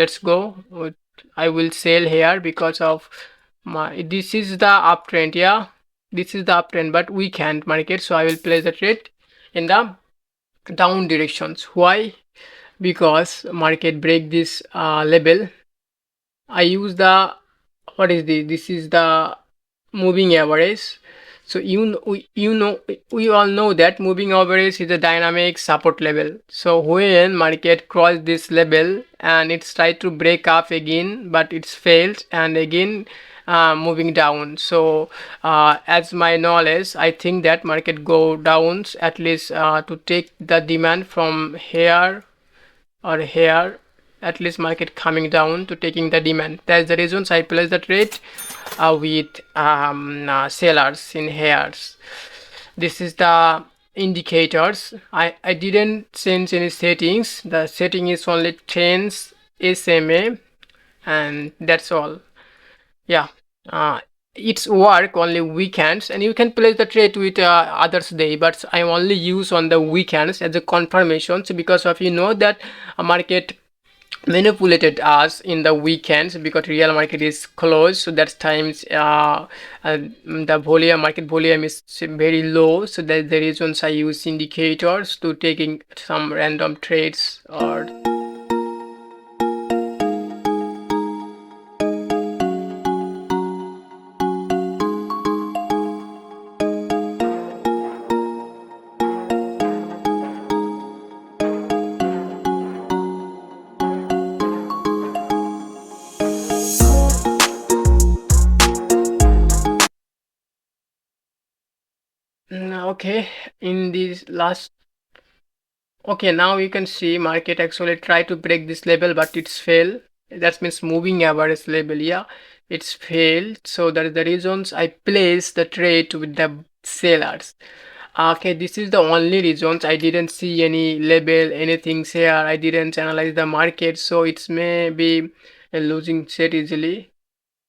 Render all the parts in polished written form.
let's go. I will sell here because of this is the uptrend. Yeah, this is the uptrend, but we can't market, so I will place the trade in the down directions. Why? Because market break this level. I use the, what is this? This is the moving average. So we all know that moving average is a dynamic support level. So when market cross this level and it's tried to break up again, but it's failed and again moving down. So as my knowledge, I think that market go downs at least to take the demand from here or here, at least market coming down to taking the demand. That's the reasons I place the trade with sellers in hairs. This is the indicators. I didn't change any settings. The setting is only change SMA, and that's all. Yeah, uh, it's work only weekends, and you can place the trade with others day, but I only use on the weekends as a confirmation. So because of, you know, that a market manipulated us in the weekends because real market is closed, so that times the volume, market volume is very low, so that's the reasons I use indicators to taking some random trades. Or okay, in this last, okay, now you can see market actually try to break this level, but it's failed. That means moving average level, yeah, it's failed. So that is the reasons I place the trade with the sellers. Okay, this is the only reasons. I didn't see any label, anything here. I didn't analyze the market, so it's maybe a losing set easily.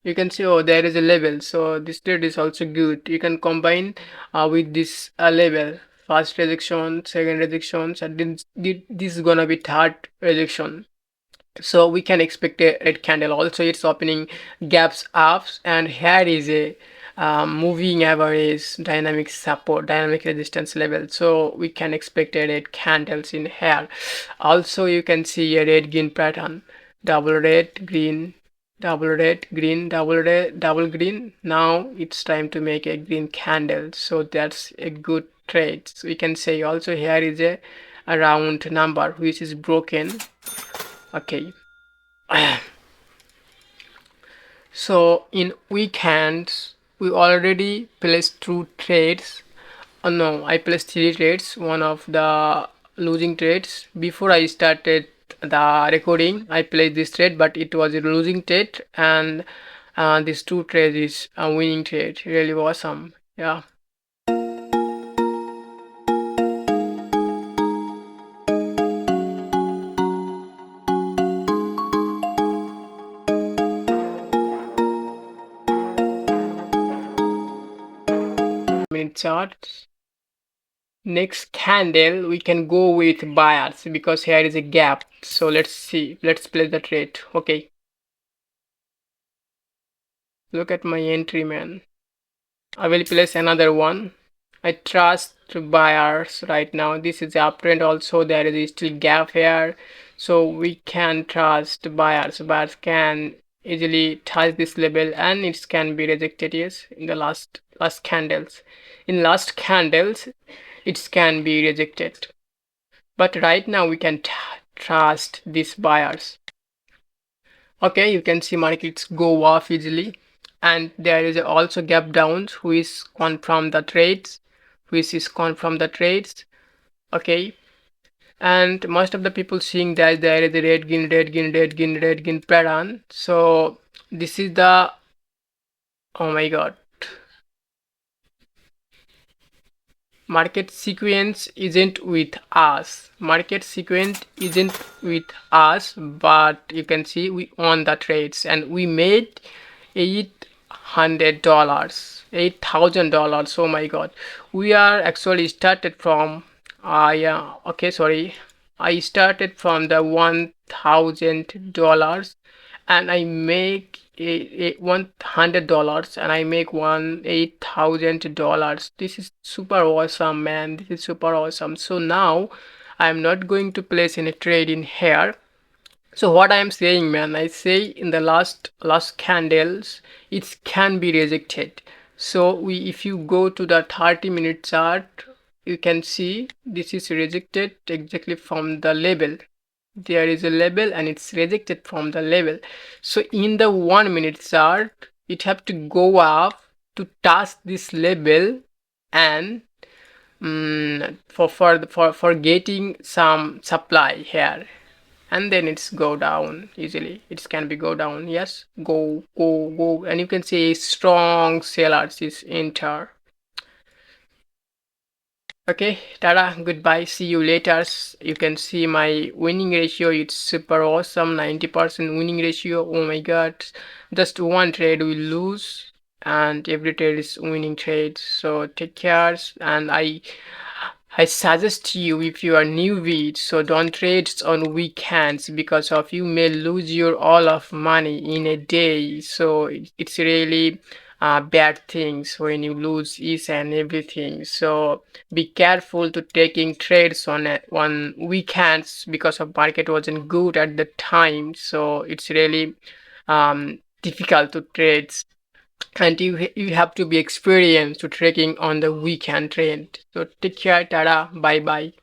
You can see, oh, there is a level, so this trade is also good. You can combine with this level. First rejection, second rejections, and this is gonna be third rejection. So we can expect a red candle. Also, it's opening gaps up, and here is a moving average, dynamic support, dynamic resistance level. So we can expect a red candles in here. Also, you can see a red green pattern, double red green, double red green, double red, double green. Now it's time to make a green candle, so that's a good trade. So we can say also here is a round number which is broken. Okay. So in weekends we already placed two trades. Oh no, I placed three trades. One of the losing trades. Before I started the recording, I placed this trade, but it was a losing trade, and these two trades is a winning trade. Really awesome. Yeah. Minute chart. Next candle we can go with buyers because here is a gap. So let's see. Let's place the trade. Okay. Look at my entry, man. I will place another one. I trust buyers right now. This is the uptrend. Also, there is still gap here, so we can trust buyers. Buyers can easily touch this level, and it can be rejected. Yes, in the last candles, in last candles, it can be rejected. But right now we can trust these buyers. Okay, you can see markets go off easily, and there is also gap downs which confirm the trades, which is confirm the trades. Okay, and most of the people seeing that there is a red green, red green, red green, red green pattern. So this is the, oh my god, market sequence isn't with us. Market sequence isn't with us, but you can see we own the trades and we made $800, $8,000. Oh my god, we are actually started from yeah, okay, sorry, I started from the $1,000 and I make $100 and I make $8,000. This is super awesome, man. This is super awesome. So now I'm not going to place any trade in here. So what I am saying, man, I say in the last candles, it can be rejected. So we, if you go to the 30-minute chart, you can see this is rejected exactly from the level. There is a level and it's rejected from the level. So in the 1 minute chart, it have to go up to touch this level and for getting some supply here, and then it's go down easily. It can be go down. Yes, go, and you can see strong sellers is enter. Okay, tada, goodbye, see you later. You can see my winning ratio, it's super awesome, 90% winning ratio. Oh my god, just one trade we lose and every trade is winning trade. So take care, and I suggest you, if you are newbie, so don't trade on weekends because of you may lose your all of money in a day. So it's really bad things when you lose each and everything. So be careful to taking trades on weekends because of market wasn't good at the time. So it's really difficult to trade, and you have to be experienced to trading on the weekend trade. So take care, tada, bye bye.